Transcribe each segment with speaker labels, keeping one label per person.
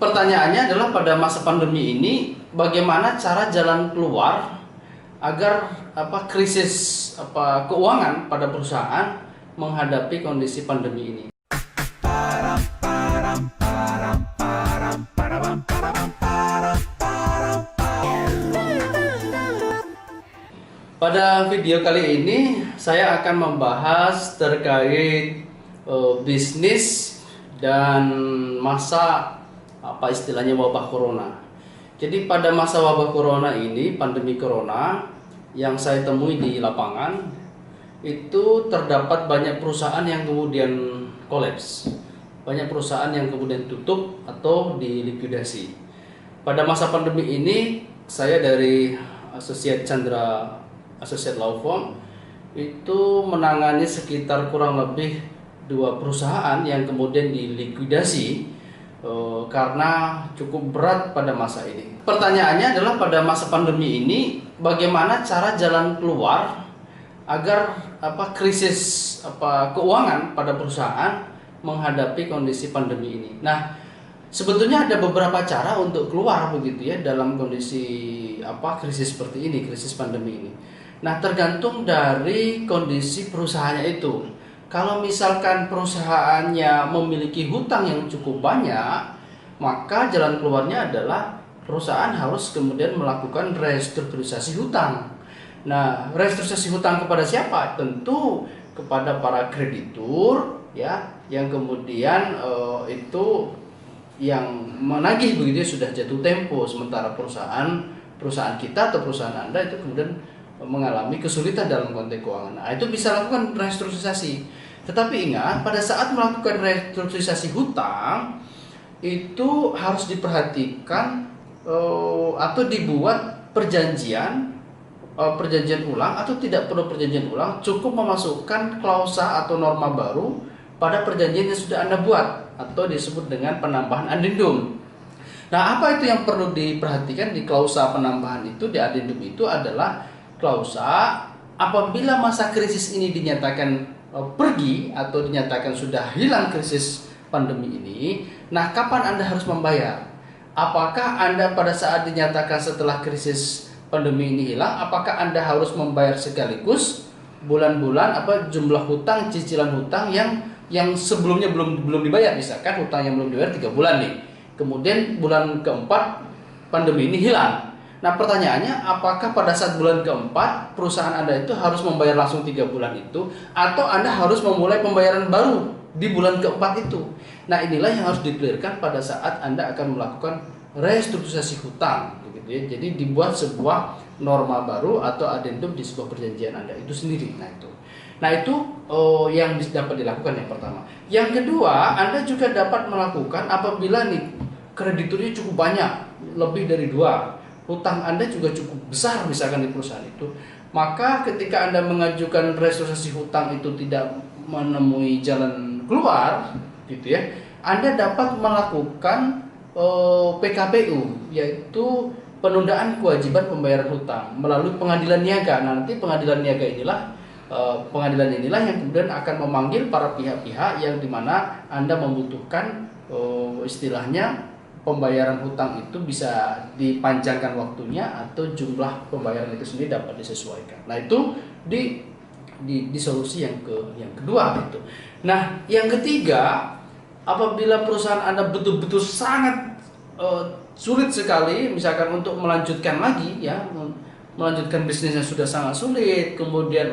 Speaker 1: Pertanyaannya adalah pada masa pandemi ini bagaimana cara jalan keluar agar krisis keuangan pada perusahaan menghadapi kondisi pandemi ini. Pada video kali ini saya akan membahas terkait bisnis dan masa istilahnya wabah corona. Jadi pada masa wabah corona ini, pandemi corona yang saya temui di lapangan itu terdapat banyak perusahaan yang kemudian kolaps. Banyak perusahaan yang kemudian tutup atau dilikuidasi. Pada masa pandemi ini saya dari Associate Chandra Associate Law Firm itu menangani sekitar kurang lebih 2 perusahaan yang kemudian dilikuidasi karena cukup berat pada masa ini. Pertanyaannya adalah pada masa pandemi ini bagaimana cara jalan keluar agar krisis keuangan pada perusahaan menghadapi kondisi pandemi ini. Nah, sebetulnya ada beberapa cara untuk keluar begitu ya dalam kondisi krisis seperti ini, krisis pandemi ini. Nah, tergantung dari kondisi perusahaannya itu. Kalau misalkan perusahaannya memiliki hutang yang cukup banyak, maka jalan keluarnya adalah perusahaan harus kemudian melakukan restrukturisasi hutang. Nah, restrukturisasi hutang kepada siapa? Tentu kepada para kreditur ya, yang kemudian itu yang menagih begitu sudah jatuh tempo, sementara perusahaan kita atau perusahaan Anda itu kemudian mengalami kesulitan dalam konteks keuangan. Nah, itu bisa lakukan restrukturisasi. Tetapi ingat, pada saat melakukan restrukturisasi hutang itu harus diperhatikan atau dibuat perjanjian ulang atau tidak perlu perjanjian ulang, cukup memasukkan klausa atau norma baru pada perjanjian yang sudah Anda buat atau disebut dengan penambahan addendum. Nah, apa itu yang perlu diperhatikan di klausa penambahan itu, di addendum itu adalah klausa apabila masa krisis ini dinyatakan pergi atau dinyatakan sudah hilang krisis pandemi ini, nah kapan Anda harus membayar? Apakah Anda pada saat dinyatakan setelah krisis pandemi ini hilang, apakah Anda harus membayar sekaligus bulan-bulan jumlah hutang, cicilan hutang yang sebelumnya belum dibayar? Misalkan hutang yang belum dibayar 3 bulan nih. Kemudian bulan keempat pandemi ini hilang. Nah, pertanyaannya, apakah pada saat bulan keempat perusahaan Anda itu harus membayar langsung 3 bulan itu, atau Anda harus memulai pembayaran baru di bulan keempat itu? Nah, inilah yang harus di-clearkan pada saat Anda akan melakukan restrukturisasi hutang, gitu ya. Jadi dibuat sebuah norma baru atau addendum di sebuah perjanjian Anda itu sendiri. Nah itu yang dapat dilakukan yang pertama. Yang kedua, Anda juga dapat melakukan apabila nih krediturnya cukup banyak, lebih dari 2. Hutang Anda juga cukup besar misalkan di perusahaan itu, maka ketika Anda mengajukan restrukturisasi hutang itu tidak menemui jalan keluar gitu ya, Anda dapat melakukan PKPU, yaitu penundaan kewajiban pembayaran hutang melalui pengadilan niaga. Nah, nanti pengadilan niaga pengadilan inilah yang kemudian akan memanggil para pihak-pihak yang dimana Anda membutuhkan istilahnya pembayaran hutang itu bisa dipanjangkan waktunya atau jumlah pembayaran itu sendiri dapat disesuaikan. Nah, itu di solusi yang kedua itu. Nah, yang ketiga, apabila perusahaan Anda betul-betul sangat sulit sekali misalkan untuk melanjutkan lagi ya, melanjutkan bisnisnya sudah sangat sulit, kemudian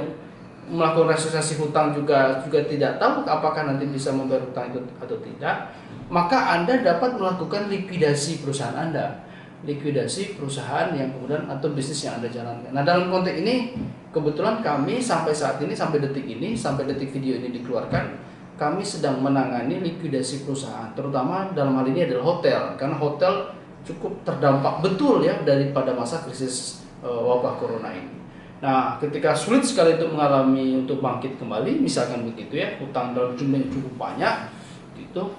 Speaker 1: melakukan restrukturisasi hutang juga tidak tahu apakah nanti bisa membayar hutang itu atau tidak, maka Anda dapat melakukan likuidasi perusahaan Anda, likuidasi perusahaan yang kemudian atau bisnis yang Anda jalankan. Nah, dalam konteks ini kebetulan kami sampai saat ini, sampai detik video ini dikeluarkan, kami sedang menangani likuidasi perusahaan, terutama dalam hal ini adalah hotel, karena hotel cukup terdampak betul ya daripada masa krisis wabah corona ini. Nah, ketika sulit sekali untuk bangkit kembali, misalkan begitu ya, hutang dalam jumlah yang cukup banyak gitu,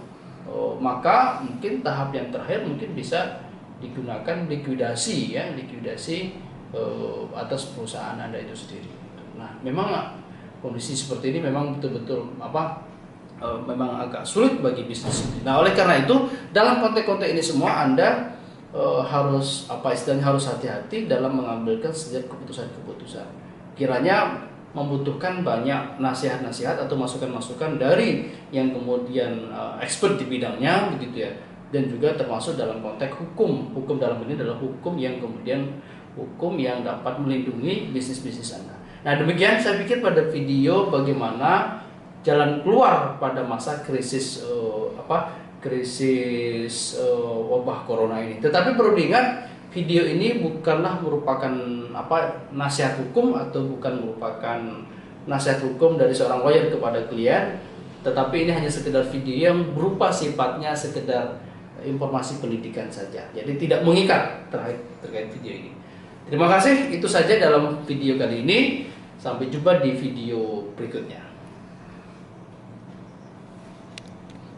Speaker 1: maka mungkin tahap yang terakhir mungkin bisa digunakan likuidasi atas perusahaan Anda itu sendiri. Nah, memang kondisi seperti ini memang betul-betul memang agak sulit bagi bisnis ini. Nah, oleh karena itu dalam konteks-konteks ini semua Anda harus harus hati-hati dalam mengambilkan setiap keputusan-keputusan. Kiranya membutuhkan banyak nasihat-nasihat atau masukan-masukan dari yang kemudian expert di bidangnya, begitu ya. Dan juga termasuk dalam konteks hukum. Hukum dalam ini adalah hukum yang dapat melindungi bisnis-bisnis Anda. Nah, demikian saya pikir pada video bagaimana jalan keluar pada masa krisis wabah corona ini. Tetapi perlu diingat, video ini bukanlah merupakan nasihat hukum atau bukan merupakan nasihat hukum dari seorang lawyer kepada klien, tetapi ini hanya sekedar video yang berupa sifatnya sekedar informasi pendidikan saja. Jadi tidak mengikat terkait video ini. Terima kasih, itu saja dalam video kali ini. Sampai jumpa di video berikutnya.